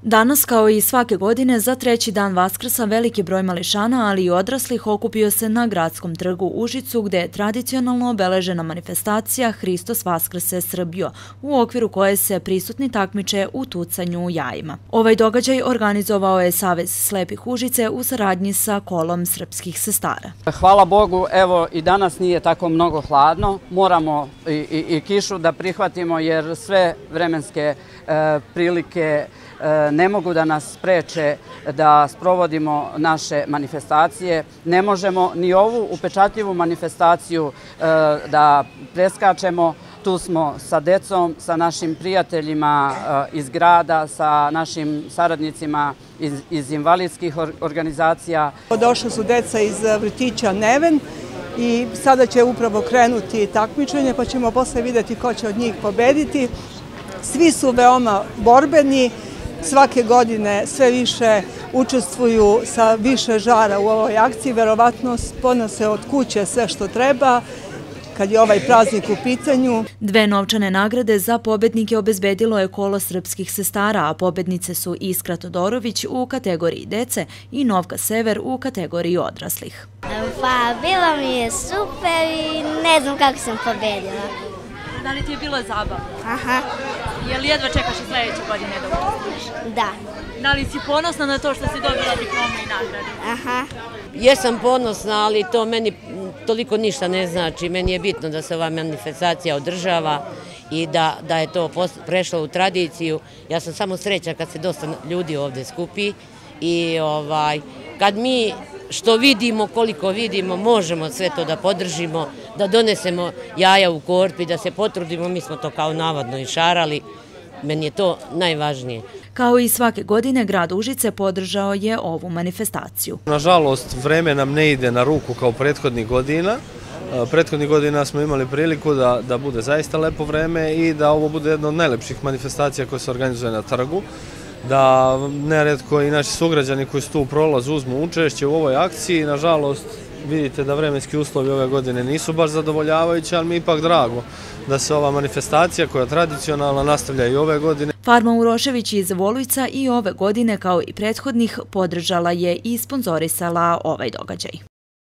Danas, kao i svake godine, za treći dan Vaskrsa veliki broj mališana, ali i odraslih, okupio se na Gradskom trgu u Užicu, gde je tradicionalno obeležena manifestacija Hristos Vaskrse Srbijo, u okviru koje se prisutni takmiče u tucanju u jajima. Ovaj događaj organizovao je Savez slepih Užice u saradnji sa Kolom srpskih sestara. Hvala Bogu, evo i danas nije tako mnogo hladno. Moramo i kišu da prihvatimo jer sve vremenske prilike ne mogu da nas spreče da sprovodimo naše manifestacije. Ne možemo ni ovu upečatljivu manifestaciju da preskačemo. Tu smo sa decom, sa našim prijateljima iz grada, sa našim saradnicima iz invalidskih organizacija. Došla su deca iz vrtića Neven i sada će upravo krenuti takmičenje, pa ćemo posle vidjeti ko će od njih pobediti. Svi su veoma borbeni, svake godine sve više učestvuju sa više žara u ovoj akciji, verovatno ponose od kuće sve što treba kad je ovaj praznik u pitanju. 2 novčane nagrade za pobednike obezbedilo je Kolo srpskih sestara, a pobednice su Iskra Todorović u kategoriji dece i Novka Sever u kategoriji odraslih. Pa bilo mi je super i ne znam kako sam pobedila. Da li ti je bilo zabavno? Aha. Je li jedva čekaš i sledeće godine da učestvuješ? Da. Da li si ponosna na to što si dobila diplome i nagrade? Aha. Jesam ponosna, ali to meni toliko ništa ne znači. Meni je bitno da se ova manifestacija održava i da je to prešlo u tradiciju. Ja sam samo sreća kad se dosta ljudi ovde skupi i kad mi što vidimo, koliko vidimo, možemo sve to da podržimo, da donesemo jaja u korpi, da se potrudimo, mi smo to kao navodno išarali. Meni je to najvažnije. Kao i svake godine, grad Užice podržao je ovu manifestaciju. Nažalost, vreme nam ne ide na ruku kao prethodnih godina. Prethodnih godina smo imali priliku da bude zaista lepo vreme i da ovo bude jedna od najlepših manifestacija koja se organizuje na trgu. Da neretko i naši sugrađani koji su tu u prolazu uzmu učešće u ovoj akciji. Nažalost, vidite da vremenski uslovi ove godine nisu baš zadovoljavajući, ali mi je ipak drago da se ova manifestacija koja je tradicionalna nastavlja i ove godine. Farma Urošević iz Volujca i ove godine, kao i prethodnih, podržala je i sponzorisala ovaj događaj.